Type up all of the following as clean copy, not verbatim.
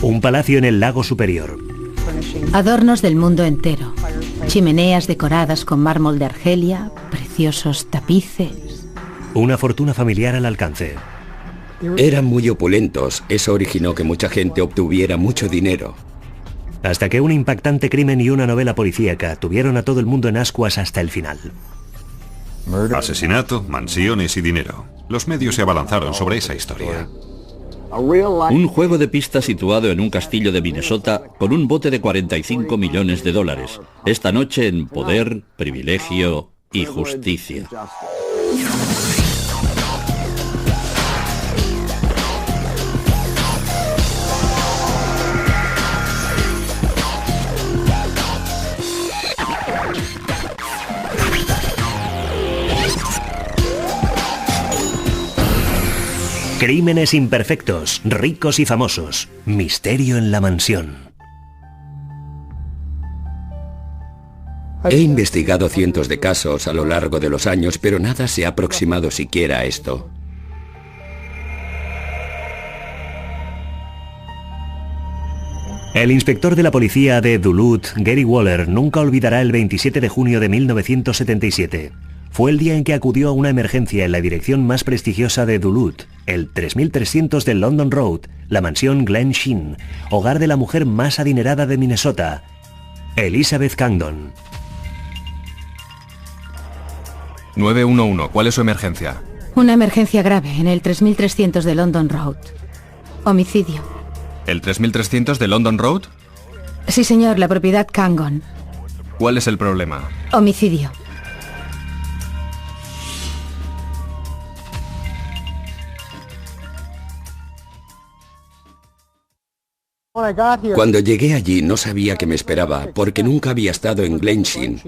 Un palacio en el lago Superior. Adornos del mundo entero. Chimeneas decoradas con mármol de Argelia, preciosos tapices. Una fortuna familiar al alcance. Eran muy opulentos, eso originó que mucha gente obtuviera mucho dinero. Hasta que un impactante crimen y una novela policíaca tuvieron a todo el mundo en ascuas hasta el final. Asesinato, mansiones y dinero. Los medios se abalanzaron sobre esa historia. Un juego de pistas situado en un castillo de Minnesota con un bote de 45 millones de dólares. Esta noche en Poder, Privilegio y Justicia. Crímenes imperfectos, ricos y famosos. Misterio en la mansión. He investigado cientos de casos a lo largo de los años, pero nada se ha aproximado siquiera a esto. El inspector de la policía de Duluth, Gary Waller, nunca olvidará el 27 de junio de 1977. Fue el día en que acudió a una emergencia en la dirección más prestigiosa de Duluth, el 3300 del London Road, la mansión Glen Sheen, hogar de la mujer más adinerada de Minnesota, Elizabeth Cangdon. 911, ¿cuál es su emergencia? Una emergencia grave en el 3300 de London Road. Homicidio. ¿El 3300 de London Road? Sí, señor, la propiedad Cangdon. ¿Cuál es el problema? Homicidio. Cuando llegué allí no sabía qué me esperaba, porque nunca había estado en Glen Sheen.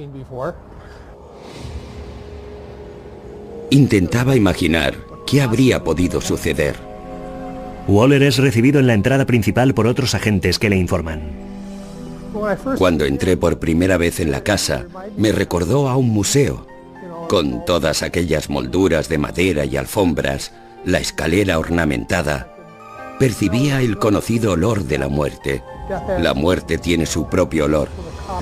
Intentaba imaginar qué habría podido suceder. Waller es recibido en la entrada principal por otros agentes que le informan. Cuando entré por primera vez en la casa, me recordó a un museo, con todas aquellas molduras de madera y alfombras, la escalera ornamentada. Percibía el conocido olor de la muerte. La muerte tiene su propio olor.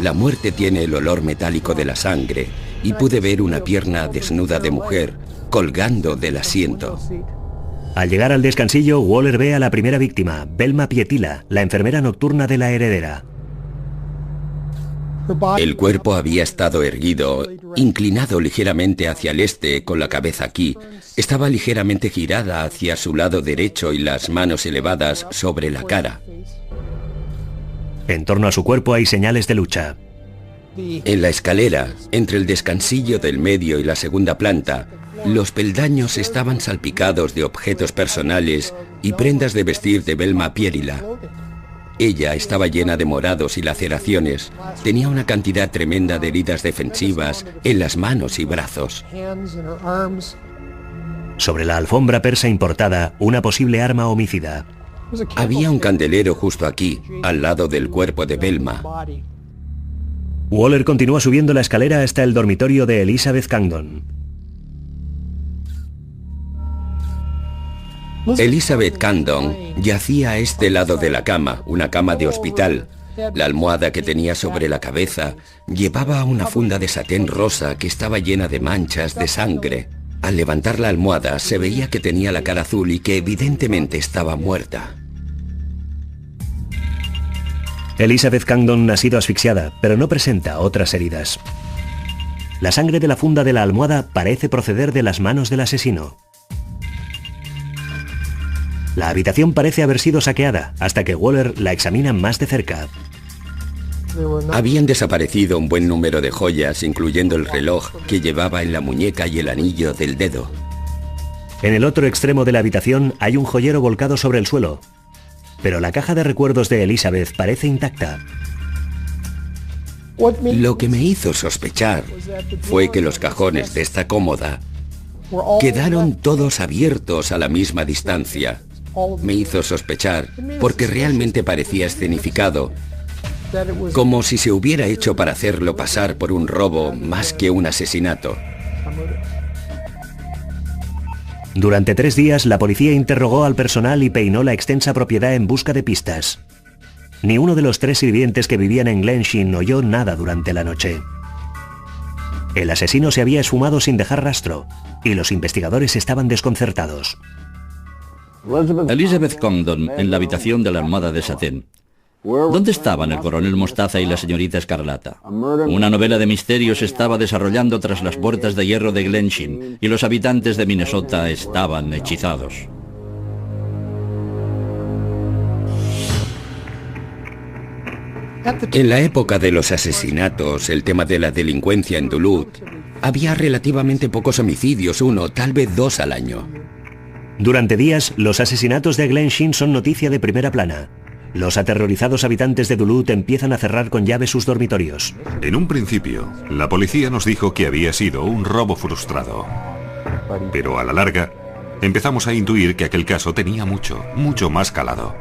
La muerte tiene el olor metálico de la sangre, y pude ver una pierna desnuda de mujer colgando del asiento. Al llegar al descansillo, Waller ve a la primera víctima, Velma Pietila, la enfermera nocturna de la heredera. El cuerpo había estado erguido, inclinado ligeramente hacia el este, con la cabeza aquí. Estaba ligeramente girada hacia su lado derecho y las manos elevadas sobre la cara. En torno a su cuerpo hay señales de lucha. En la escalera, entre el descansillo del medio y la segunda planta, los peldaños estaban salpicados de objetos personales y prendas de vestir de Velma Pietila. Ella estaba llena de morados y laceraciones. Tenía una cantidad tremenda de heridas defensivas en las manos y brazos. Sobre la alfombra persa importada, una posible arma homicida. Había un candelero justo aquí, al lado del cuerpo de Velma. Waller continúa subiendo la escalera hasta el dormitorio de Elizabeth Cangdon. Elizabeth Cangdon yacía a este lado de la cama, una cama de hospital. La almohada que tenía sobre la cabeza llevaba una funda de satén rosa que estaba llena de manchas de sangre. Al levantar la almohada se veía que tenía la cara azul y que evidentemente estaba muerta. Elizabeth Cangdon ha sido asfixiada, pero no presenta otras heridas. La sangre de la funda de la almohada parece proceder de las manos del asesino. La habitación parece haber sido saqueada, hasta que Waller la examina más de cerca. Habían desaparecido un buen número de joyas, incluyendo el reloj que llevaba en la muñeca y el anillo del dedo. En el otro extremo de la habitación hay un joyero volcado sobre el suelo, pero la caja de recuerdos de Elizabeth parece intacta. Lo que me hizo sospechar fue que los cajones de esta cómoda quedaron todos abiertos a la misma distancia. Me hizo sospechar porque realmente parecía escenificado, como si se hubiera hecho para hacerlo pasar por un robo más que un asesinato. Durante 3 días, la policía interrogó al personal y peinó la extensa propiedad en busca de pistas. Ni uno de los 3 sirvientes que vivían en Glensheen oyó nada durante la noche. El asesino se había esfumado sin dejar rastro, y los investigadores estaban desconcertados. Elizabeth Condon, en la habitación de la almohada de satén. ¿Dónde estaban el coronel Mostaza y la señorita Escarlata? Una novela de misterio se estaba desarrollando tras las puertas de hierro de Glensheen, y los habitantes de Minnesota estaban hechizados. En la época de los asesinatos, el tema de la delincuencia en Duluth, había relativamente pocos homicidios, 1, tal vez 2 al año. Durante días, los asesinatos de Glensheen son noticia de primera plana. Los aterrorizados habitantes de Duluth empiezan a cerrar con llave sus dormitorios. En un principio, la policía nos dijo que había sido un robo frustrado. Pero a la larga, empezamos a intuir que aquel caso tenía mucho más calado.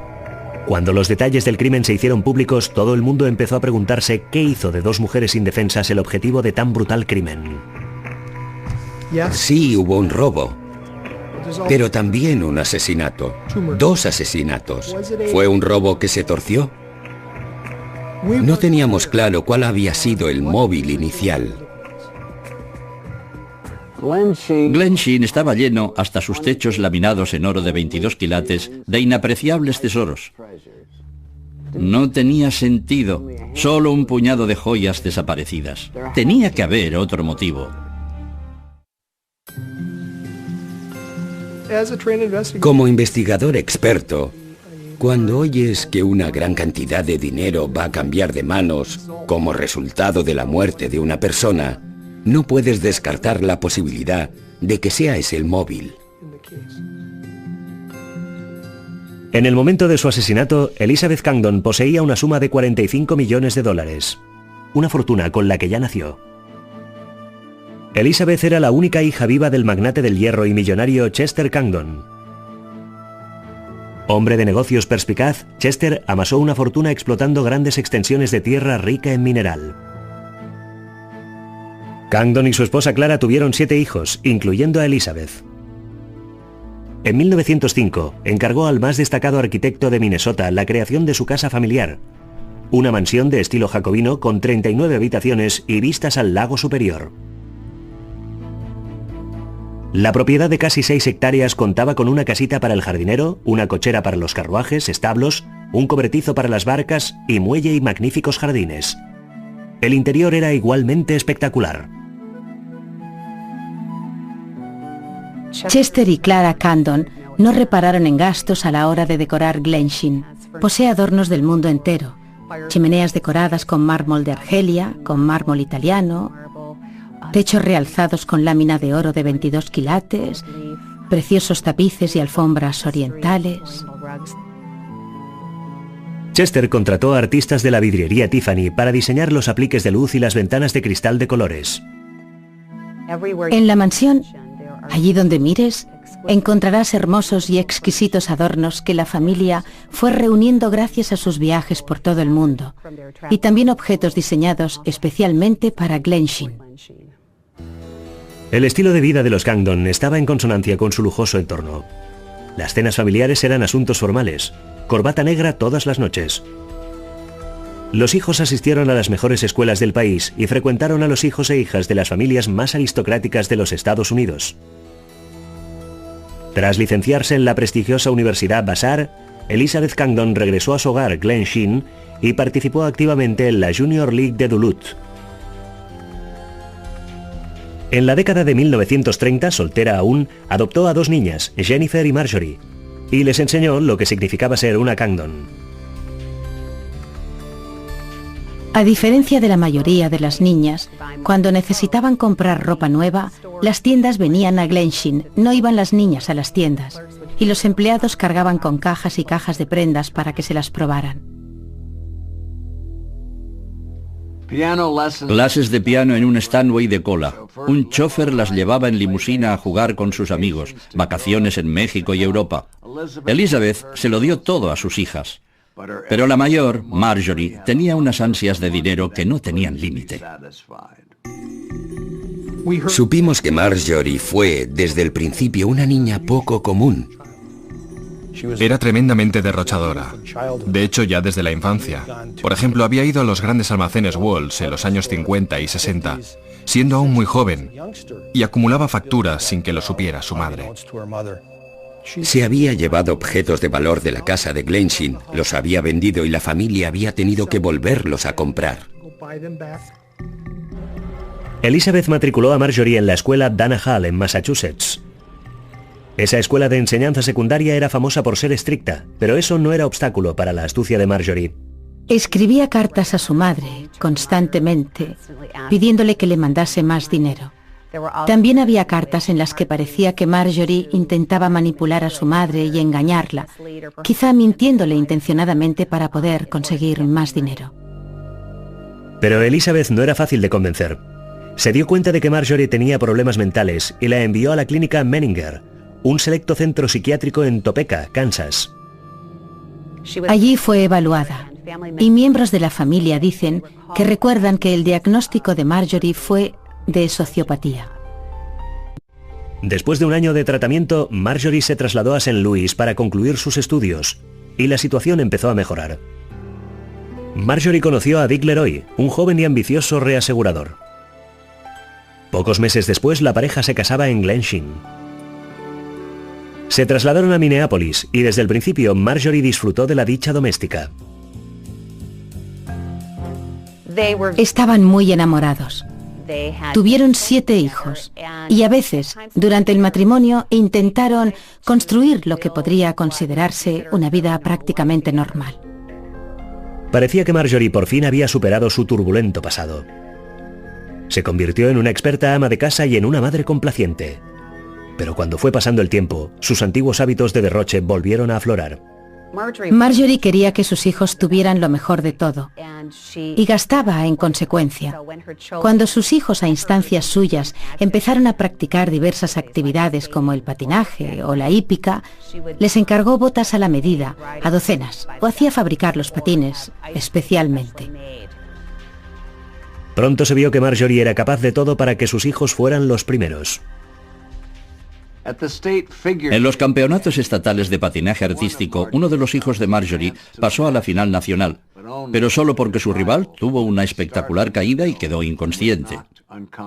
Cuando los detalles del crimen se hicieron públicos, todo el mundo empezó a preguntarse qué hizo de 2 mujeres indefensas el objetivo de tan brutal crimen. Sí, hubo un robo, pero también un asesinato. 2 asesinatos. ¿Fue un robo que se torció? No teníamos claro cuál había sido el móvil inicial. Glensheen estaba lleno hasta sus techos laminados en oro de 22 quilates de inapreciables tesoros. No tenía sentido, solo un puñado de joyas desaparecidas. Tenía que haber otro motivo. Como investigador experto, cuando oyes que una gran cantidad de dinero va a cambiar de manos como resultado de la muerte de una persona, no puedes descartar la posibilidad de que sea ese el móvil. En el momento de su asesinato, Elizabeth Condon poseía una suma de $45 millones, una fortuna con la que ya nació. Elizabeth era la única hija viva del magnate del hierro y millonario Chester Condon. Hombre de negocios perspicaz, Chester amasó una fortuna explotando grandes extensiones de tierra rica en mineral. Condon y su esposa Clara tuvieron 7 hijos, incluyendo a Elizabeth. En 1905, encargó al más destacado arquitecto de Minnesota la creación de su casa familiar, una mansión de estilo jacobino con 39 habitaciones y vistas al lago Superior. La propiedad de casi 6 hectáreas contaba con una casita para el jardinero, una cochera para los carruajes, establos, un cobertizo para las barcas y muelle y magníficos jardines. El interior era igualmente espectacular. Chester y Clara Condon no repararon en gastos a la hora de decorar Glensheen. Posee adornos del mundo entero. Chimeneas decoradas con mármol de Argelia, con mármol italiano, techos realzados con lámina de oro de 22 quilates, preciosos tapices y alfombras orientales. Chester contrató a artistas de la vidriería Tiffany para diseñar los apliques de luz y las ventanas de cristal de colores. En la mansión, allí donde mires, encontrarás hermosos y exquisitos adornos que la familia fue reuniendo gracias a sus viajes por todo el mundo, y también objetos diseñados especialmente para Glensheen. El estilo de vida de los Condon estaba en consonancia con su lujoso entorno. Las cenas familiares eran asuntos formales, corbata negra todas las noches. Los hijos asistieron a las mejores escuelas del país y frecuentaron a los hijos e hijas de las familias más aristocráticas de los Estados Unidos. Tras licenciarse en la prestigiosa Universidad Vassar, Elizabeth Condon regresó a su hogar, Glensheen, y participó activamente en la Junior League de Duluth. En la década de 1930, soltera aún, adoptó a 2 niñas, Jennifer y Marjorie, y les enseñó lo que significaba ser una Condon. A diferencia de la mayoría de las niñas, cuando necesitaban comprar ropa nueva, las tiendas venían a Glensheen, no iban las niñas a las tiendas, y los empleados cargaban con cajas y cajas de prendas para que se las probaran. Clases de piano en un Steinway de cola. Un chofer las llevaba en limusina a jugar con sus amigos, vacaciones en México y Europa. Elizabeth se lo dio todo a sus hijas. Pero la mayor, Marjorie, tenía unas ansias de dinero que no tenían límite. Supimos que Marjorie fue, desde el principio, una niña poco común. Era tremendamente derrochadora. De hecho, ya desde la infancia. Por ejemplo, había ido a los grandes almacenes Walls en los años 50 y 60, siendo aún muy joven, y acumulaba facturas sin que lo supiera su madre. Se había llevado objetos de valor de la casa de Glensheen, los había vendido y la familia había tenido que volverlos a comprar. Elizabeth matriculó a Marjorie en la escuela Dana Hall en Massachusetts. Esa escuela de enseñanza secundaria era famosa por ser estricta, pero eso no era obstáculo para la astucia de Marjorie. Escribía cartas a su madre constantemente, pidiéndole que le mandase más dinero. También había cartas en las que parecía que Marjorie intentaba manipular a su madre y engañarla, quizá mintiéndole intencionadamente para poder conseguir más dinero. Pero Elizabeth no era fácil de convencer. Se dio cuenta de que Marjorie tenía problemas mentales y la envió a la clínica Menninger, un selecto centro psiquiátrico en Topeka, Kansas. Allí fue evaluada, y miembros de la familia dicen que recuerdan que el diagnóstico de Marjorie fue de sociopatía. Después de un año de tratamiento, Marjorie se trasladó a St. Louis para concluir sus estudios, y la situación empezó a mejorar. Marjorie conoció a Dick Leroy, un joven y ambicioso reasegurador. Pocos meses después, la pareja se casaba en Glensheen. Se trasladaron a Minneapolis y desde el principio Marjorie disfrutó de la dicha doméstica. Estaban muy enamorados. Tuvieron 7 hijos y a veces, durante el matrimonio, intentaron construir lo que podría considerarse una vida prácticamente normal. Parecía que Marjorie por fin había superado su turbulento pasado. Se convirtió en una experta ama de casa y en una madre complaciente. Pero cuando fue pasando el tiempo, sus antiguos hábitos de derroche volvieron a aflorar. Marjorie quería que sus hijos tuvieran lo mejor de todo y gastaba en consecuencia. Cuando sus hijos, a instancias suyas, empezaron a practicar diversas actividades como el patinaje o la hípica, les encargó botas a la medida, a docenas, o hacía fabricar los patines especialmente. Pronto se vio que Marjorie era capaz de todo para que sus hijos fueran los primeros. En los campeonatos estatales de patinaje artístico, uno de los hijos de Marjorie pasó a la final nacional, pero solo porque su rival tuvo una espectacular caída y quedó inconsciente.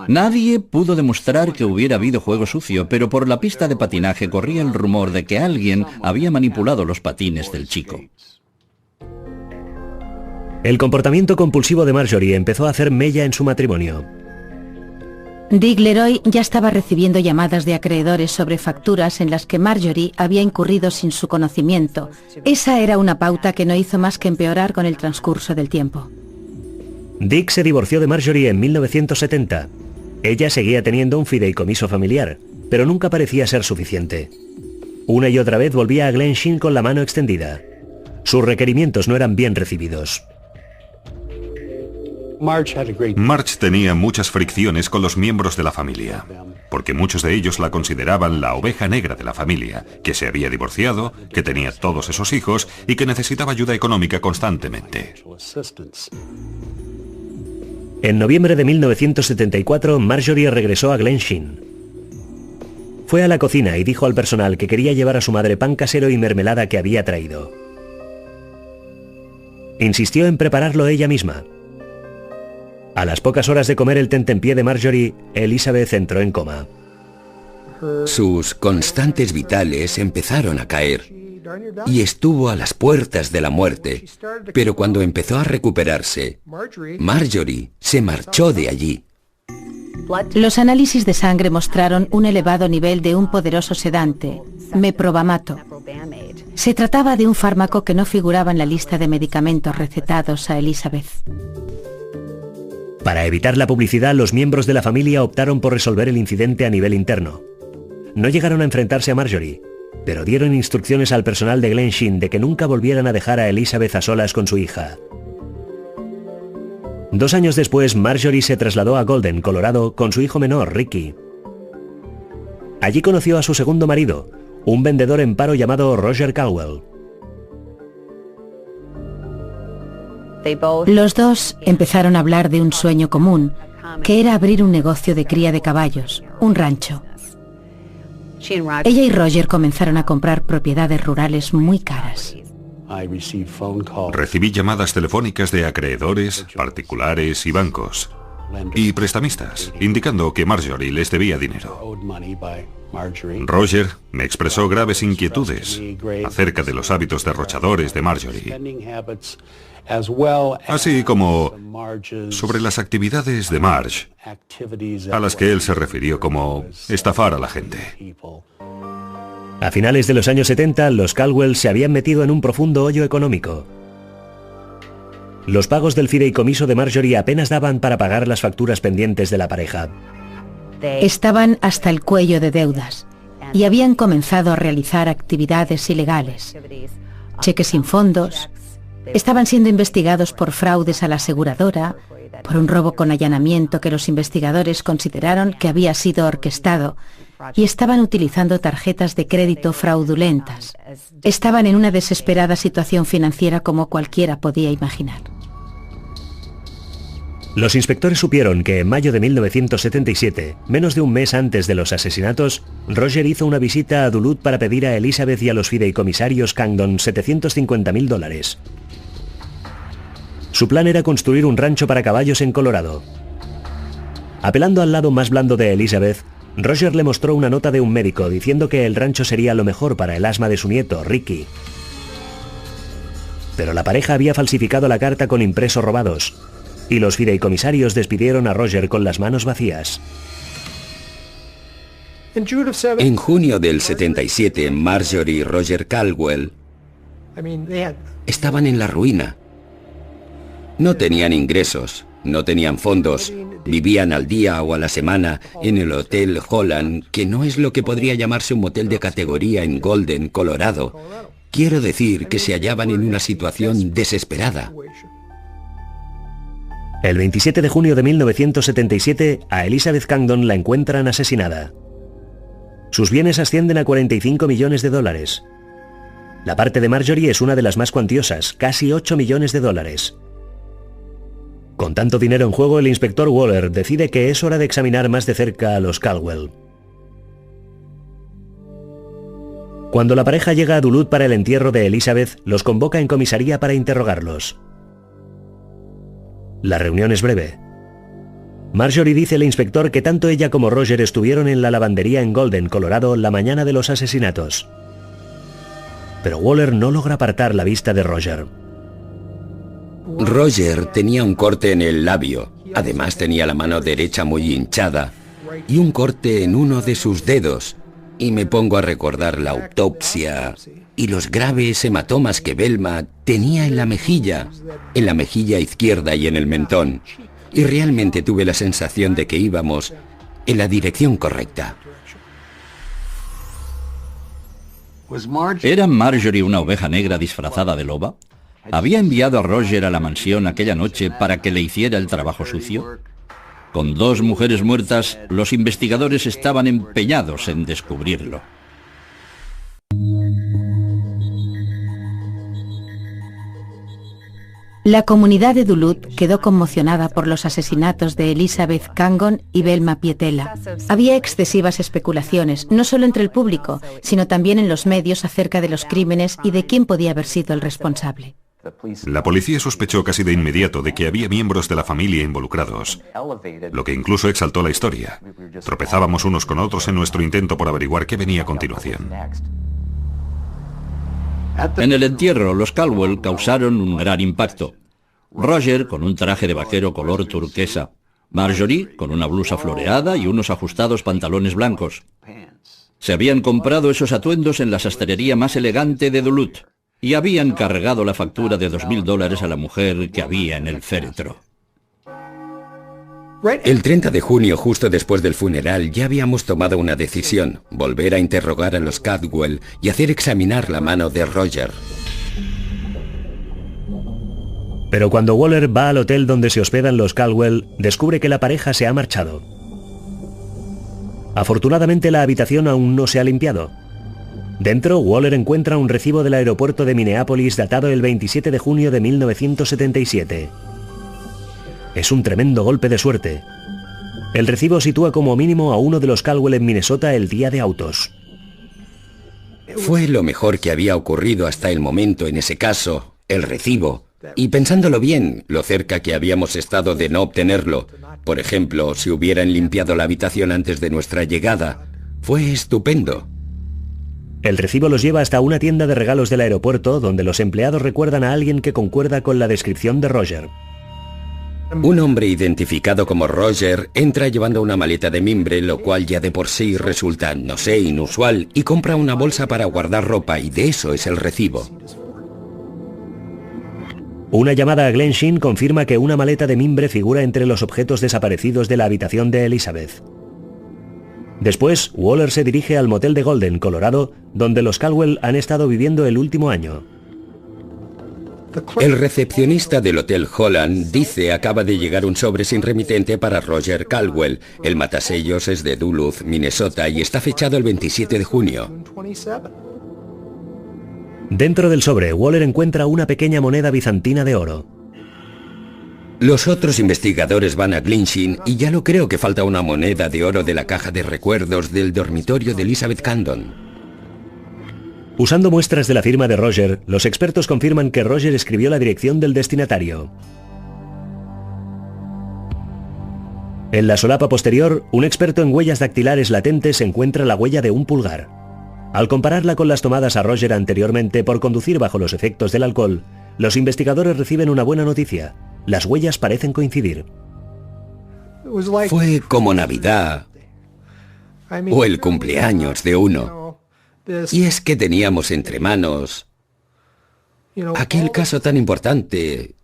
Nadie pudo demostrar que hubiera habido juego sucio, pero por la pista de patinaje corría el rumor de que alguien había manipulado los patines del chico. El comportamiento compulsivo de Marjorie empezó a hacer mella en su matrimonio. Dick Leroy ya estaba recibiendo llamadas de acreedores sobre facturas en las que Marjorie había incurrido sin su conocimiento. Esa era una pauta que no hizo más que empeorar con el transcurso del tiempo. Dick se divorció de Marjorie en 1970. Ella seguía teniendo un fideicomiso familiar, pero nunca parecía ser suficiente. Una y otra vez volvía a Glensheen con la mano extendida. Sus requerimientos no eran bien recibidos. Marge tenía muchas fricciones con los miembros de la familia, porque muchos de ellos la consideraban la oveja negra de la familia, que se había divorciado, que tenía todos esos hijos y que necesitaba ayuda económica constantemente. En noviembre de 1974, Marjorie regresó a Glensheen. Fue a la cocina y dijo al personal que quería llevar a su madre pan casero y mermelada que había traído. Insistió en prepararlo ella misma. A las pocas horas de comer el tentempié de Marjorie, Elizabeth entró en coma. Sus constantes vitales empezaron a caer y estuvo a las puertas de la muerte, pero cuando empezó a recuperarse, Marjorie se marchó de allí. Los análisis de sangre mostraron un elevado nivel de un poderoso sedante, meprovamato. Se trataba de un fármaco que no figuraba en la lista de medicamentos recetados a Elizabeth. Para evitar la publicidad, los miembros de la familia optaron por resolver el incidente a nivel interno. No llegaron a enfrentarse a Marjorie, pero dieron instrucciones al personal de Glensheen de que nunca volvieran a dejar a Elizabeth a solas con su hija. 2 años después, Marjorie se trasladó a Golden, Colorado, con su hijo menor, Ricky. Allí conoció a su segundo marido, un vendedor en paro llamado Roger Caldwell. Los dos empezaron a hablar de un sueño común, que era abrir un negocio de cría de caballos, un rancho. Ella y Roger comenzaron a comprar propiedades rurales muy caras. Recibí llamadas telefónicas de acreedores, particulares y bancos, y prestamistas, indicando que Marjorie les debía dinero. Roger me expresó graves inquietudes acerca de los hábitos derrochadores de Marjorie, así como sobre las actividades de Marge, a las que él se refirió como estafar a la gente. A finales de los años 70, los Caldwell se habían metido en un profundo hoyo económico. Los pagos del fideicomiso de Marjorie apenas daban para pagar las facturas pendientes de la pareja. Estaban hasta el cuello de deudas y habían comenzado a realizar actividades ilegales. Cheques sin fondos, estaban siendo investigados por fraudes a la aseguradora, por un robo con allanamiento que los investigadores consideraron que había sido orquestado, y estaban utilizando tarjetas de crédito fraudulentas. Estaban en una desesperada situación financiera como cualquiera podía imaginar. Los inspectores supieron que en mayo de 1977, menos de un mes antes de los asesinatos, Roger hizo una visita a Duluth para pedir a Elizabeth y a los fideicomisarios Cangdon $750,000. Su plan era construir un rancho para caballos en Colorado. Apelando al lado más blando de Elizabeth, Roger le mostró una nota de un médico diciendo que el rancho sería lo mejor para el asma de su nieto, Ricky. Pero la pareja había falsificado la carta con impresos robados, y los fideicomisarios despidieron a Roger con las manos vacías. En junio del 77, Marjorie y Roger Caldwell estaban en la ruina. No tenían ingresos, no tenían fondos, vivían al día o a la semana en el Hotel Holland, que no es lo que podría llamarse un motel de categoría en Golden, Colorado. Quiero decir que se hallaban en una situación desesperada. El 27 de junio de 1977, a Elizabeth Cangdon la encuentran asesinada. Sus bienes ascienden a $45 millones. La parte de Marjorie es una de las más cuantiosas, casi $8 millones. Con tanto dinero en juego, el inspector Waller decide que es hora de examinar más de cerca a los Caldwell. Cuando la pareja llega a Duluth para el entierro de Elizabeth, los convoca en comisaría para interrogarlos. La reunión es breve. Marjorie dice al inspector que tanto ella como Roger estuvieron en la lavandería en Golden, Colorado, la mañana de los asesinatos. Pero Waller no logra apartar la vista de Roger. Roger tenía un corte en el labio, además tenía la mano derecha muy hinchada y un corte en uno de sus dedos, y me pongo a recordar la autopsia y los graves hematomas que Velma tenía en la mejilla izquierda y en el mentón, y realmente tuve la sensación de que íbamos en la dirección correcta. ¿Era Marjorie una oveja negra disfrazada de loba? ¿Había enviado a Roger a la mansión aquella noche para que le hiciera el trabajo sucio? Con 2 mujeres muertas, los investigadores estaban empeñados en descubrirlo. La comunidad de Duluth quedó conmocionada por los asesinatos de Elizabeth Cangdon y Velma Pietela. Había excesivas especulaciones, no solo entre el público, sino también en los medios acerca de los crímenes y de quién podía haber sido el responsable. La policía sospechó casi de inmediato de que había miembros de la familia involucrados, lo que incluso exaltó la historia. Tropezábamos unos con otros en nuestro intento por averiguar qué venía a continuación. En el entierro, los Caldwell causaron un gran impacto. Roger con un traje de vaquero color turquesa, Marjorie con una blusa floreada y unos ajustados pantalones blancos. Se habían comprado esos atuendos en la sastrería más elegante de Duluth y habían cargado la factura de $2.000 a la mujer que había en el féretro. El 30 de junio, justo después del funeral, ya habíamos tomado una decisión: volver a interrogar a los Caldwell y hacer examinar la mano de Roger. Pero cuando Waller va al hotel donde se hospedan los Caldwell, descubre que la pareja se ha marchado. Afortunadamente, la habitación aún no se ha limpiado. Dentro, Waller encuentra un recibo del aeropuerto de Minneapolis datado el 27 de junio de 1977. Es un tremendo golpe de suerte. El recibo sitúa como mínimo a uno de los Caldwell en Minnesota el día de autos. Fue lo mejor que había ocurrido hasta el momento en ese caso, el recibo. Y pensándolo bien, lo cerca que habíamos estado de no obtenerlo. Por ejemplo, si hubieran limpiado la habitación antes de nuestra llegada. Fue estupendo. El recibo los lleva hasta una tienda de regalos del aeropuerto, donde los empleados recuerdan a alguien que concuerda con la descripción de Roger. Un hombre identificado como Roger entra llevando una maleta de mimbre, lo cual ya de por sí resulta, no sé, inusual, y compra una bolsa para guardar ropa, y de eso es el recibo. Una llamada a Glensheen confirma que una maleta de mimbre figura entre los objetos desaparecidos de la habitación de Elizabeth. Después, Waller se dirige al motel de Golden, Colorado, donde los Caldwell han estado viviendo el último año. El recepcionista del Hotel Holland dice acaba de llegar un sobre sin remitente para Roger Caldwell. El matasellos es de Duluth, Minnesota, y está fechado el 27 de junio. Dentro del sobre, Waller encuentra una pequeña moneda bizantina de oro. Los otros investigadores van a Glensheen y ya lo creo que falta una moneda de oro de la caja de recuerdos del dormitorio de Elizabeth Candon. Usando muestras de la firma de Roger, los expertos confirman que Roger escribió la dirección del destinatario. En la solapa posterior, un experto en huellas dactilares latentes encuentra la huella de un pulgar. Al compararla con las tomadas a Roger anteriormente por conducir bajo los efectos del alcohol, los investigadores reciben una buena noticia. Las huellas parecen coincidir. Fue como Navidad o el cumpleaños de uno. Y es que teníamos entre manos aquel caso tan importante,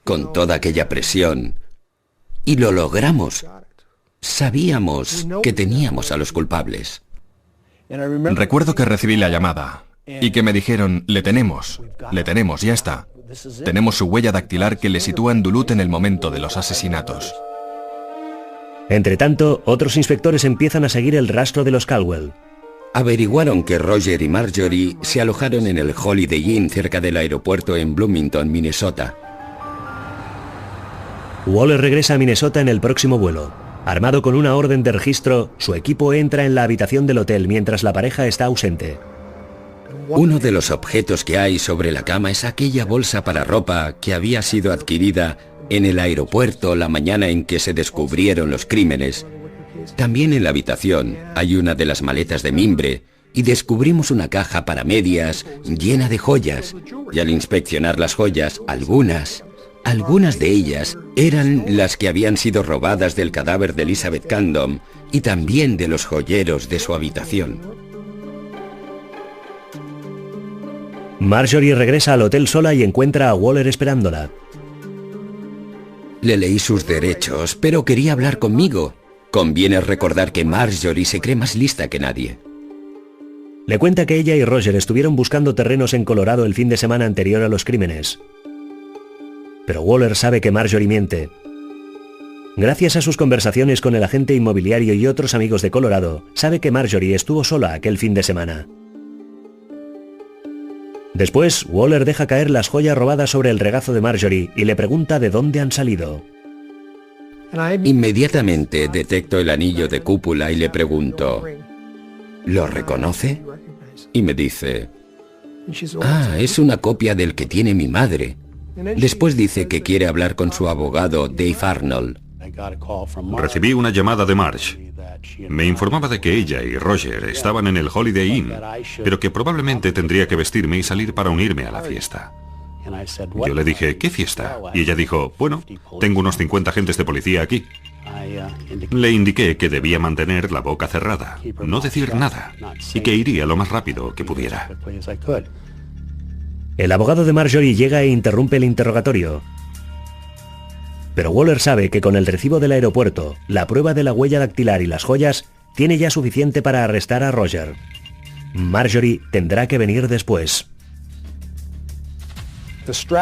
con toda aquella presión, y lo logramos. Sabíamos que teníamos a los culpables. Recuerdo que recibí la llamada y que me dijeron, le tenemos, ya está. Tenemos su huella dactilar que le sitúa en Duluth en el momento de los asesinatos. Entretanto, otros inspectores empiezan a seguir el rastro de los Caldwell. Averiguaron que Roger y Marjorie se alojaron en el Holiday Inn cerca del aeropuerto en Bloomington, Minnesota. Waller regresa a Minnesota en el próximo vuelo. Armado con una orden de registro, su equipo entra en la habitación del hotel mientras la pareja está ausente. Uno de los objetos que hay sobre la cama es aquella bolsa para ropa que había sido adquirida en el aeropuerto la mañana en que se descubrieron los crímenes. También en la habitación hay una de las maletas de mimbre y descubrimos una caja para medias llena de joyas. Y al inspeccionar las joyas, algunas de ellas eran las que habían sido robadas del cadáver de Elizabeth Candon y también de los joyeros de su habitación. Marjorie regresa al hotel sola y encuentra a Waller esperándola. Le leí sus derechos, pero quería hablar conmigo. Conviene recordar que Marjorie se cree más lista que nadie. Le cuenta que ella y Roger estuvieron buscando terrenos en Colorado el fin de semana anterior a los crímenes. Pero Waller sabe que Marjorie miente. Gracias a sus conversaciones con el agente inmobiliario y otros amigos de Colorado, sabe que Marjorie estuvo sola aquel fin de semana. Después, Waller deja caer las joyas robadas sobre el regazo de Marjorie y le pregunta de dónde han salido. Inmediatamente detecto el anillo de cúpula y le pregunto, ¿lo reconoce? Y me dice, es una copia del que tiene mi madre. Después dice que quiere hablar con su abogado, Dave Arnold. Recibí una llamada de Marge. Me informaba de que ella y Roger estaban en el Holiday Inn, pero que probablemente tendría que vestirme y salir para unirme a la fiesta. Yo le dije, ¿qué fiesta? Y ella dijo, bueno, tengo unos 50 agentes de policía aquí. Le indiqué que debía mantener la boca cerrada, no decir nada, y que iría lo más rápido que pudiera. El abogado de Marjorie llega e interrumpe el interrogatorio. Pero Waller sabe que con el recibo del aeropuerto, la prueba de la huella dactilar y las joyas, tiene ya suficiente para arrestar a Roger. Marjorie tendrá que venir después.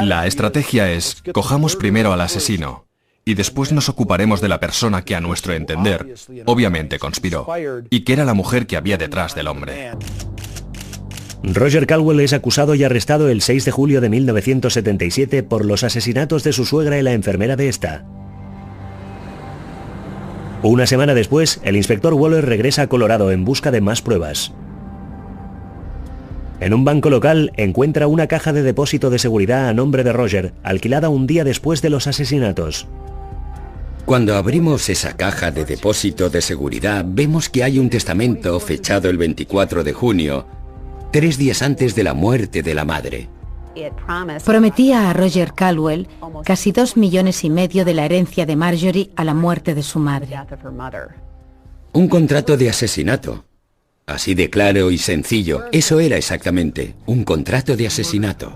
La estrategia es, cojamos primero al asesino, y después nos ocuparemos de la persona que a nuestro entender, obviamente conspiró, y que era la mujer que había detrás del hombre. Roger Caldwell es acusado y arrestado el 6 de julio de 1977 por los asesinatos de su suegra y la enfermera de esta. Una semana después, el inspector Waller regresa a Colorado en busca de más pruebas. En un banco local encuentra una caja de depósito de seguridad a nombre de Roger, alquilada un día después de los asesinatos. Cuando abrimos esa caja de depósito de seguridad, vemos que hay un testamento fechado el 24 de junio, 3 días antes de la muerte de la madre. Prometía a Roger Caldwell casi 2,5 millones de la herencia de Marjorie a la muerte de su madre. Un contrato de asesinato. Así de claro y sencillo. Eso era exactamente, un contrato de asesinato.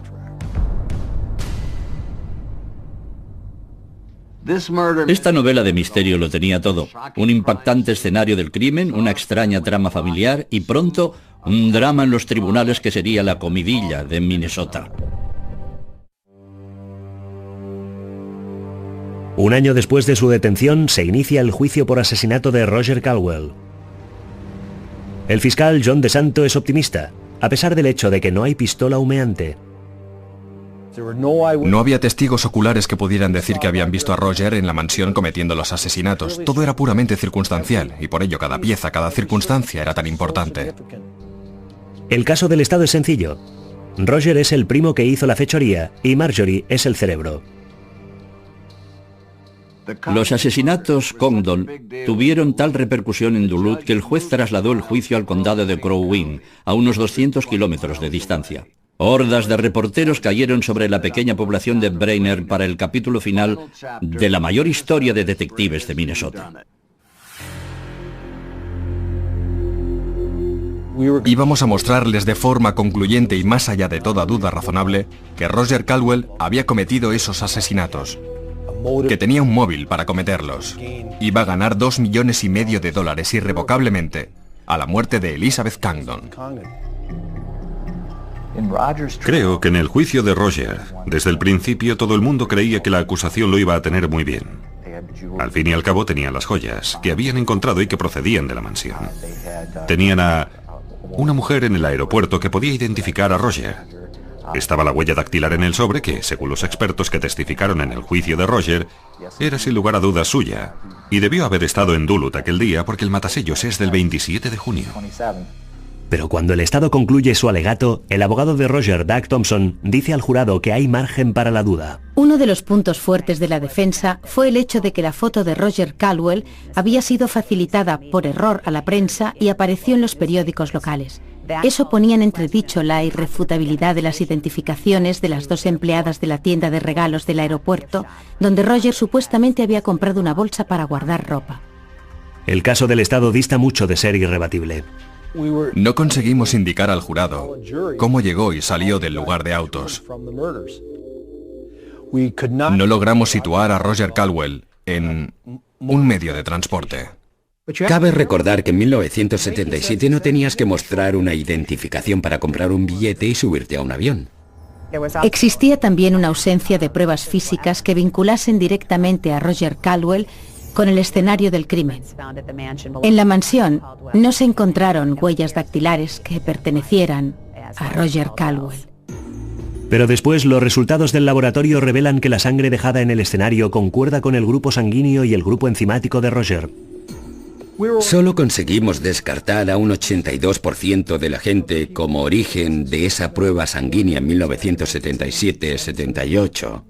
Esta novela de misterio lo tenía todo. Un impactante escenario del crimen, una extraña trama familiar y pronto un drama en los tribunales que sería la comidilla de Minnesota. Un año después de su detención se inicia el juicio por asesinato de Roger Caldwell. El fiscal John DeSanto es optimista, a pesar del hecho de que no hay pistola humeante. No había testigos oculares que pudieran decir que habían visto a Roger en la mansión cometiendo los asesinatos. Todo era puramente circunstancial, y por ello cada pieza, cada circunstancia era tan importante. El caso del Estado es sencillo. Roger es el primo que hizo la fechoría y Marjorie es el cerebro. Los asesinatos Condon tuvieron tal repercusión en Duluth que el juez trasladó el juicio al condado de Crow Wing, a unos 200 kilómetros de distancia. Hordas de reporteros cayeron sobre la pequeña población de Brainerd para el capítulo final de la mayor historia de detectives de Minnesota. Íbamos a mostrarles de forma concluyente y más allá de toda duda razonable que Roger Caldwell había cometido esos asesinatos, que tenía un móvil para cometerlos. Iba a ganar $2,5 millones irrevocablemente a la muerte de Elizabeth Cangdon. Creo que en el juicio de Roger, desde el principio todo el mundo creía que la acusación lo iba a tener muy bien. Al fin y al cabo tenían las joyas, que habían encontrado y que procedían de la mansión. Tenían a una mujer en el aeropuerto que podía identificar a Roger. Estaba la huella dactilar en el sobre que, según los expertos que testificaron en el juicio de Roger, era sin lugar a dudas suya. Y debió haber estado en Duluth aquel día porque el matasellos es del 27 de junio. Pero cuando el Estado concluye su alegato, el abogado de Roger, Doug Thompson, dice al jurado que hay margen para la duda. Uno de los puntos fuertes de la defensa fue el hecho de que la foto de Roger Caldwell había sido facilitada por error a la prensa y apareció en los periódicos locales. Eso ponía en entredicho la irrefutabilidad de las identificaciones de las 2 empleadas de la tienda de regalos del aeropuerto, donde Roger supuestamente había comprado una bolsa para guardar ropa. El caso del Estado dista mucho de ser irrebatible. No conseguimos indicar al jurado cómo llegó y salió del lugar de autos. No logramos situar a Roger Caldwell en un medio de transporte. Cabe recordar que en 1977 no tenías que mostrar una identificación para comprar un billete y subirte a un avión. Existía también una ausencia de pruebas físicas que vinculasen directamente a Roger Caldwell con el escenario del crimen. En la mansión no se encontraron huellas dactilares que pertenecieran a Roger Caldwell. Pero después los resultados del laboratorio revelan que la sangre dejada en el escenario concuerda con el grupo sanguíneo y el grupo enzimático de Roger. Solo conseguimos descartar a un 82% de la gente como origen de esa prueba sanguínea en 1977-78.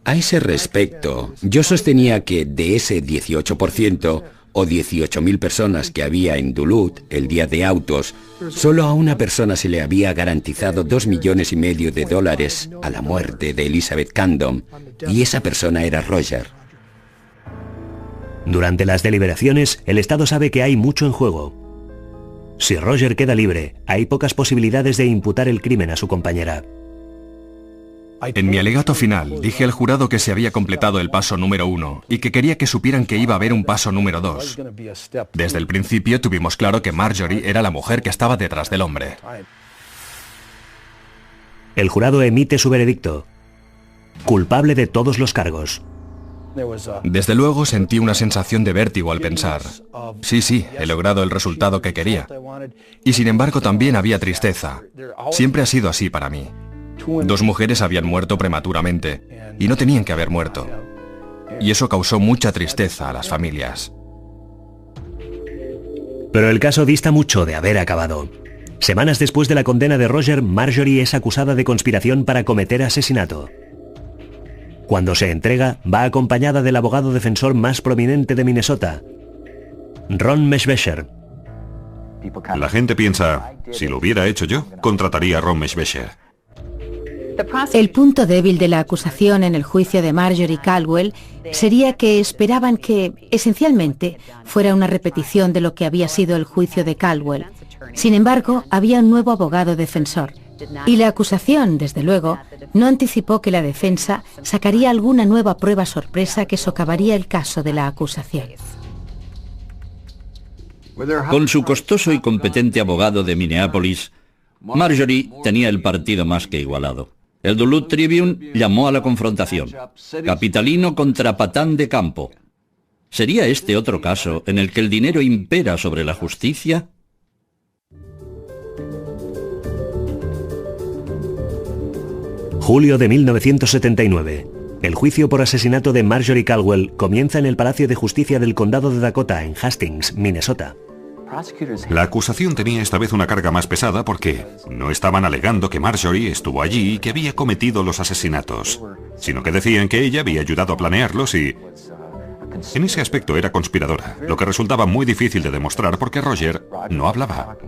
A ese respecto, yo sostenía que de ese 18% o 18.000 personas que había en Duluth el día de autos, solo a una persona se le había garantizado $2,5 millones a la muerte de Elizabeth Cangdon, y esa persona era Roger. Durante las deliberaciones, el Estado sabe que hay mucho en juego. Si Roger queda libre, hay pocas posibilidades de imputar el crimen a su compañera. En mi alegato final, dije al jurado que se había completado el paso número 1 y que quería que supieran que iba a haber un paso número 2. Desde el principio tuvimos claro que Marjorie era la mujer que estaba detrás del hombre. El jurado emite su veredicto. Culpable de todos los cargos. Desde luego sentí una sensación de vértigo al pensar, sí, he logrado el resultado que quería. Y sin embargo también había tristeza. Siempre ha sido así para mí. 2 mujeres habían muerto prematuramente y no tenían que haber muerto. Y eso causó mucha tristeza a las familias. Pero el caso dista mucho de haber acabado. Semanas después de la condena de Roger, Marjorie es acusada de conspiración para cometer asesinato. Cuando se entrega, va acompañada del abogado defensor más prominente de Minnesota, Ron Meshbesher. La gente piensa, si lo hubiera hecho yo, contrataría a Ron Meshbesher. El punto débil de la acusación en el juicio de Marjorie Caldwell sería que esperaban que, esencialmente, fuera una repetición de lo que había sido el juicio de Caldwell. Sin embargo, había un nuevo abogado defensor. Y la acusación, desde luego, no anticipó que la defensa sacaría alguna nueva prueba sorpresa que socavaría el caso de la acusación. Con su costoso y competente abogado de Minneapolis, Marjorie tenía el partido más que igualado. El Duluth Tribune llamó a la confrontación. Capitalino contra patán de campo. ¿Sería este otro caso en el que el dinero impera sobre la justicia? Julio de 1979. El juicio por asesinato de Marjorie Caldwell comienza en el Palacio de Justicia del Condado de Dakota, en Hastings, Minnesota. La acusación tenía esta vez una carga más pesada porque no estaban alegando que Marjorie estuvo allí y que había cometido los asesinatos, sino que decían que ella había ayudado a planearlos y en ese aspecto era conspiradora, lo que resultaba muy difícil de demostrar porque Roger no hablaba.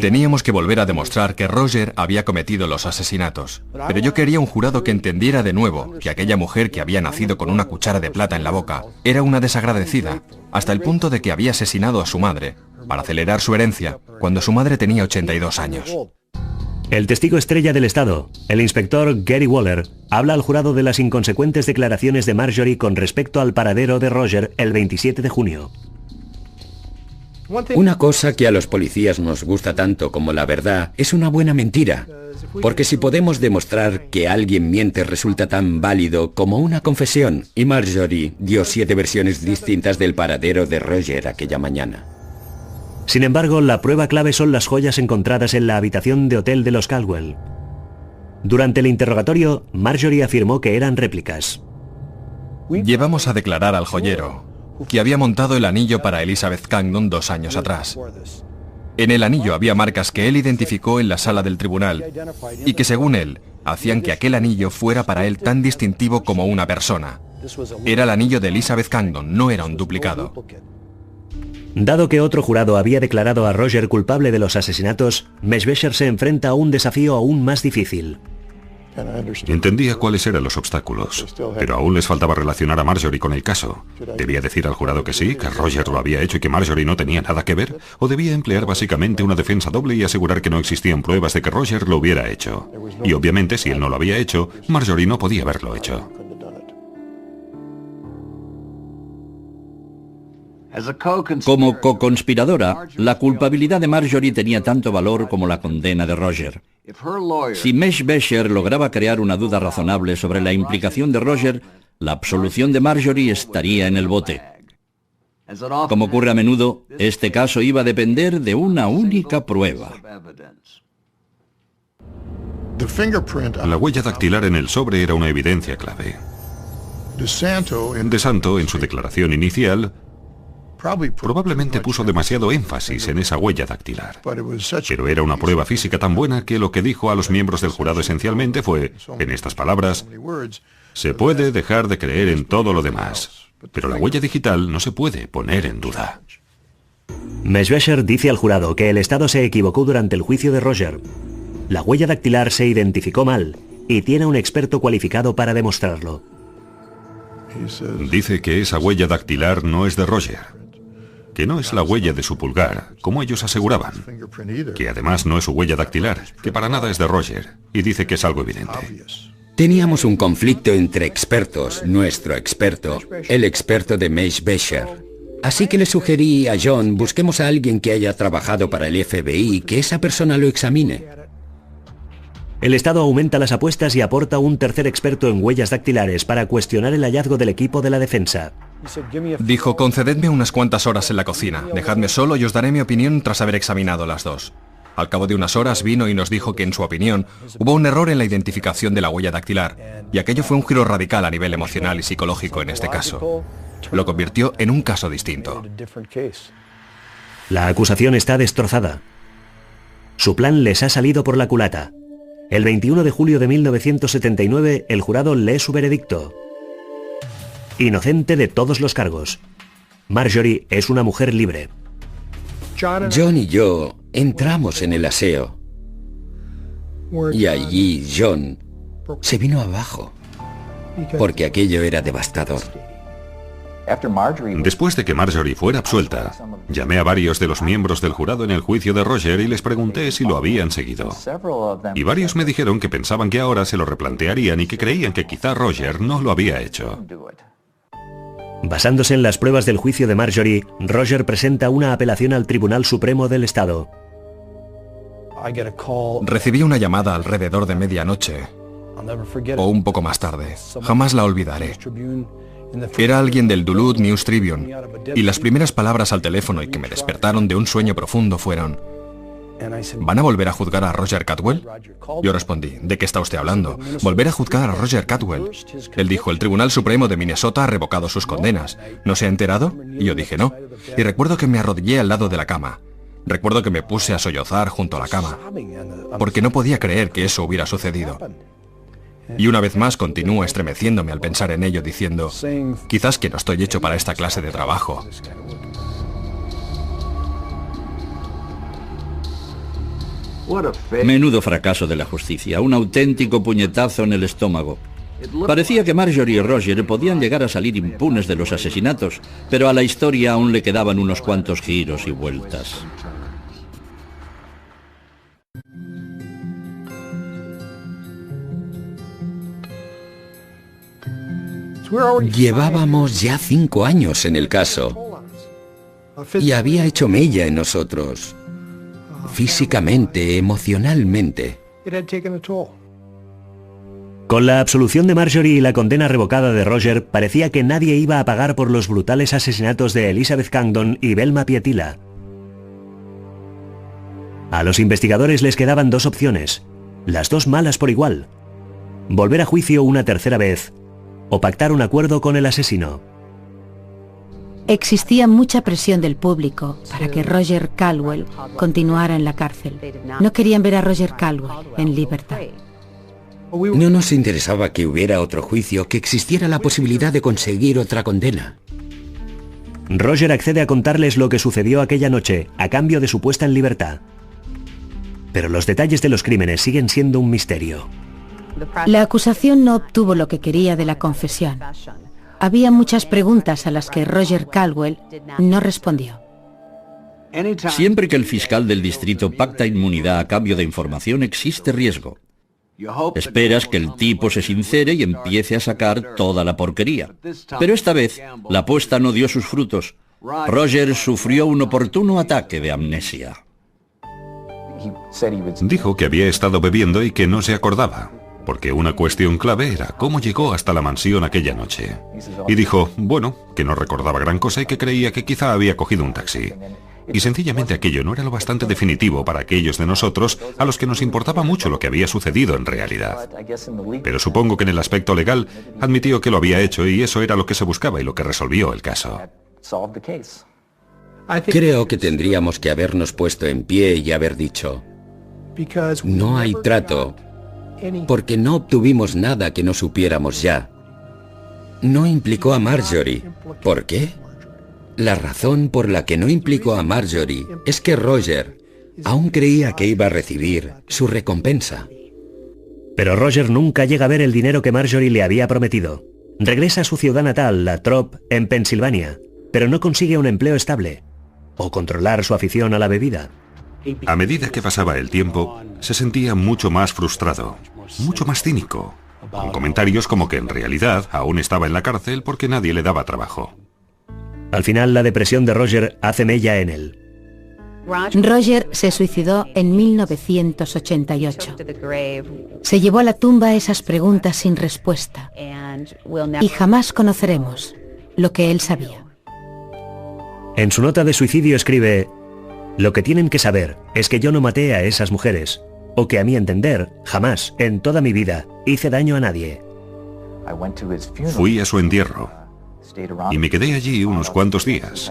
Teníamos que volver a demostrar que Roger había cometido los asesinatos. Pero yo quería un jurado que entendiera de nuevo que aquella mujer que había nacido con una cuchara de plata en la boca era una desagradecida, hasta el punto de que había asesinado a su madre para acelerar su herencia cuando su madre tenía 82 años. El testigo estrella del estado, el inspector Gary Waller, habla al jurado de las inconsecuentes declaraciones de Marjorie con respecto al paradero de Roger el 27 de junio. Una cosa que a los policías nos gusta tanto como la verdad es una buena mentira. Porque si podemos demostrar que alguien miente resulta tan válido como una confesión. Y Marjorie dio 7 versiones distintas del paradero de Roger aquella mañana. Sin embargo, la prueba clave son las joyas encontradas en la habitación de hotel de los Caldwell. Durante el interrogatorio, Marjorie afirmó que eran réplicas. Llevamos a declarar al joyero que había montado el anillo para Elizabeth Cangdon 2 años atrás. En el anillo había marcas que él identificó en la sala del tribunal y que, según él, hacían que aquel anillo fuera para él tan distintivo como una persona. Era el anillo de Elizabeth Cangdon, no era un duplicado. Dado que otro jurado había declarado a Roger culpable de los asesinatos, Meshbesher se enfrenta a un desafío aún más difícil. Entendía cuáles eran los obstáculos, pero aún les faltaba relacionar a Marjorie con el caso. ¿Debía decir al jurado que sí, que Roger lo había hecho y que Marjorie no tenía nada que ver? ¿O debía emplear básicamente una defensa doble y asegurar que no existían pruebas de que Roger lo hubiera hecho? Y obviamente, si él no lo había hecho, Marjorie no podía haberlo hecho. Como co-conspiradora, la culpabilidad de Marjorie tenía tanto valor como la condena de Roger. Si Meshbesher lograba crear una duda razonable sobre la implicación de Roger, la absolución de Marjorie estaría en el bote. Como ocurre a menudo, este caso iba a depender de una única prueba. La huella dactilar en el sobre era una evidencia clave. DeSanto, en su declaración inicial, probablemente puso demasiado énfasis en esa huella dactilar. Pero era una prueba física tan buena que lo que dijo a los miembros del jurado esencialmente fue, en estas palabras, se puede dejar de creer en todo lo demás, pero la huella digital no se puede poner en duda. Meshbesher dice al jurado que el Estado se equivocó durante el juicio de Roger. La huella dactilar se identificó mal y tiene un experto cualificado para demostrarlo. Dice que esa huella dactilar no es de Roger, que no es la huella de su pulgar, como ellos aseguraban, que además no es su huella dactilar, que para nada es de Roger, y dice que es algo evidente. Teníamos un conflicto entre expertos, nuestro experto, el experto de Meshbesher. Así que le sugerí a John, busquemos a alguien que haya trabajado para el FBI y que esa persona lo examine. El Estado aumenta las apuestas y aporta un tercer experto en huellas dactilares para cuestionar el hallazgo del equipo de la defensa. Dijo, concededme unas cuantas horas en la cocina, dejadme solo y os daré mi opinión tras haber examinado las dos. Al cabo de unas horas vino y nos dijo que en su opinión hubo un error en la identificación de la huella dactilar, y aquello fue un giro radical a nivel emocional y psicológico en este caso. Lo convirtió en un caso distinto. La acusación está destrozada. Su plan les ha salido por la culata. El 21 de julio de 1979, el jurado lee su veredicto. Inocente de todos los cargos. Marjorie es una mujer libre. John y yo entramos en el aseo. Y allí John se vino abajo, porque aquello era devastador. Después de que Marjorie fuera absuelta, llamé a varios de los miembros del jurado en el juicio de Roger y les pregunté si lo habían seguido. Y varios me dijeron que pensaban que ahora se lo replantearían y que creían que quizá Roger no lo había hecho. Basándose en las pruebas del juicio de Marjorie, Roger presenta una apelación al Tribunal Supremo del Estado. Recibí una llamada alrededor de medianoche, o un poco más tarde. Jamás la olvidaré. Era alguien del Duluth News Tribune, y las primeras palabras al teléfono y que me despertaron de un sueño profundo fueron: ¿van a volver a juzgar a Roger Caldwell? Yo respondí: ¿de qué está usted hablando? ¿Volver a juzgar a Roger Caldwell? Él dijo: el Tribunal Supremo de Minnesota ha revocado sus condenas. ¿No se ha enterado? Y yo dije: no. Y recuerdo que me arrodillé al lado de la cama. Recuerdo que me puse a sollozar junto a la cama, porque no podía creer que eso hubiera sucedido. Y una vez más continúo estremeciéndome al pensar en ello, diciendo: quizás que no estoy hecho para esta clase de trabajo. Menudo fracaso de la justicia, un auténtico puñetazo en el estómago. Parecía que Marjorie y Roger podían llegar a salir impunes de los asesinatos, pero a la historia aún le quedaban unos cuantos giros y vueltas. Llevábamos ya 5 años en el caso y había hecho mella en nosotros, físicamente, emocionalmente. Con la absolución de Marjorie y la condena revocada de Roger, parecía que nadie iba a pagar por los brutales asesinatos de Elizabeth Cangdon y Velma Pietila. A los investigadores les quedaban dos opciones, las dos malas por igual: volver a juicio una tercera vez o pactar un acuerdo con el asesino. Existía mucha presión del público para que Roger Caldwell continuara en la cárcel. No querían ver a Roger Caldwell en libertad. No nos interesaba que hubiera otro juicio, que existiera la posibilidad de conseguir otra condena. Roger accede a contarles lo que sucedió aquella noche, a cambio de su puesta en libertad. Pero los detalles de los crímenes siguen siendo un misterio. La acusación no obtuvo lo que quería de la confesión. Había muchas preguntas a las que Roger Caldwell no respondió. Siempre que el fiscal del distrito pacta inmunidad a cambio de información, existe riesgo. Esperas que el tipo se sincere y empiece a sacar toda la porquería. Pero esta vez, la apuesta no dio sus frutos. Roger sufrió un oportuno ataque de amnesia. Dijo que había estado bebiendo y que no se acordaba, porque una cuestión clave era cómo llegó hasta la mansión aquella noche. Y dijo, bueno, que no recordaba gran cosa y que creía que quizá había cogido un taxi. Y sencillamente aquello no era lo bastante definitivo para aquellos de nosotros a los que nos importaba mucho lo que había sucedido en realidad. Pero supongo que en el aspecto legal admitió que lo había hecho y eso era lo que se buscaba y lo que resolvió el caso. Creo que tendríamos que habernos puesto en pie y haber dicho: no hay trato, porque no obtuvimos nada que no supiéramos ya. No implicó a Marjorie. ¿Por qué? La razón por la que no implicó a Marjorie es que Roger aún creía que iba a recibir su recompensa. Pero Roger nunca llega a ver el dinero que Marjorie le había prometido. Regresa a su ciudad natal, La Trobe, en Pensilvania, pero no consigue un empleo estable o controlar su afición a la bebida. A medida que pasaba el tiempo, se sentía mucho más frustrado, mucho más cínico, con comentarios como que en realidad aún estaba en la cárcel porque nadie le daba trabajo. Al final, la depresión de Roger hace mella en él. Roger se suicidó en 1988. Se llevó a la tumba esas preguntas sin respuesta y jamás conoceremos lo que él sabía. En su nota de suicidio escribe: lo que tienen que saber es que yo no maté a esas mujeres, o que a mi entender, jamás, en toda mi vida, hice daño a nadie. Fui a su entierro y me quedé allí unos cuantos días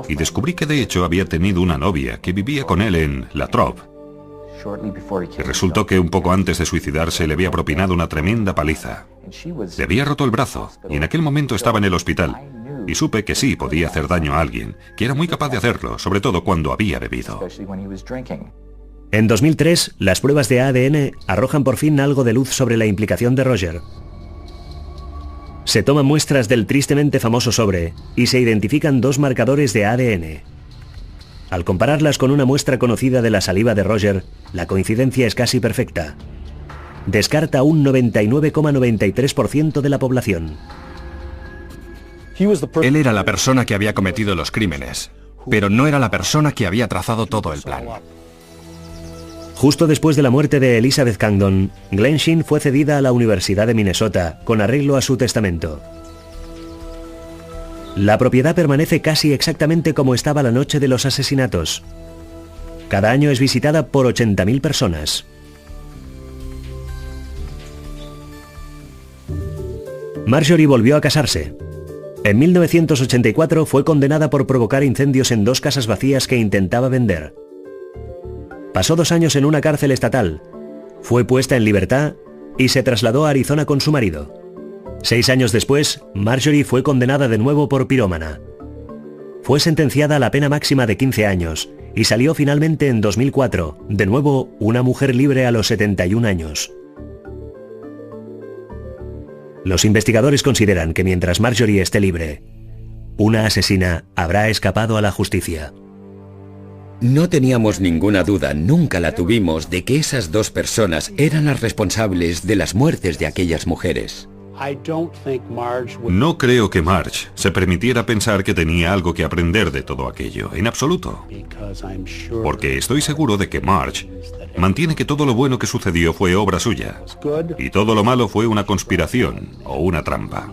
y descubrí que de hecho había tenido una novia que vivía con él en La Trobe. Y resultó que un poco antes de suicidarse le había propinado una tremenda paliza. Le había roto el brazo y en aquel momento estaba en el hospital. Y supe que sí podía hacer daño a alguien, que era muy capaz de hacerlo, sobre todo cuando había bebido. En 2003, las pruebas de ADN arrojan por fin algo de luz sobre la implicación de Roger. Se toman muestras del tristemente famoso sobre y se identifican dos marcadores de ADN. Al compararlas con una muestra conocida de la saliva de Roger, la coincidencia es casi perfecta. Descarta un 99,93% de la población. Él era la persona que había cometido los crímenes, pero no era la persona que había trazado todo el plan. Justo después de la muerte de Elizabeth Cangdon, Glen Sheen fue cedida a la Universidad de Minnesota con arreglo a su testamento. La propiedad permanece casi exactamente como estaba la noche de los asesinatos. Cada año es visitada por 80.000 personas. Marjorie volvió a casarse. En 1984 fue condenada por provocar incendios en 2 casas vacías que intentaba vender. Pasó 2 años en una cárcel estatal, fue puesta en libertad y se trasladó a Arizona con su marido. 6 años después, Marjorie fue condenada de nuevo por pirómana. Fue sentenciada a la pena máxima de 15 años y salió finalmente en 2004, de nuevo una mujer libre a los 71 años. Los investigadores consideran que mientras Marjorie esté libre, una asesina habrá escapado a la justicia. No teníamos ninguna duda, nunca la tuvimos, de que esas 2 personas eran las responsables de las muertes de aquellas mujeres. No creo que Marge se permitiera pensar que tenía algo que aprender de todo aquello, en absoluto. Porque estoy seguro de que Marge mantiene que todo lo bueno que sucedió fue obra suya, y todo lo malo fue una conspiración o una trampa.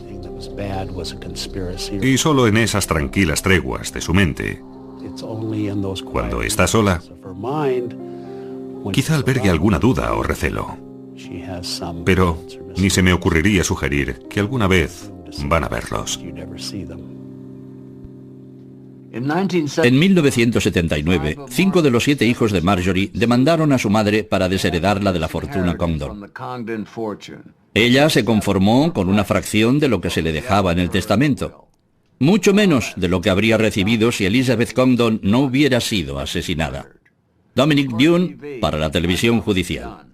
Y solo en esas tranquilas treguas de su mente, cuando está sola, quizá albergue alguna duda o recelo. Pero ni se me ocurriría sugerir que alguna vez van a verlos. En 1979, 5 de los 7 hijos de Marjorie demandaron a su madre para desheredarla de la fortuna Congdon. Ella se conformó con una fracción de lo que se le dejaba en el testamento, mucho menos de lo que habría recibido si Elizabeth Congdon no hubiera sido asesinada. Dominic Dunne, para la televisión judicial.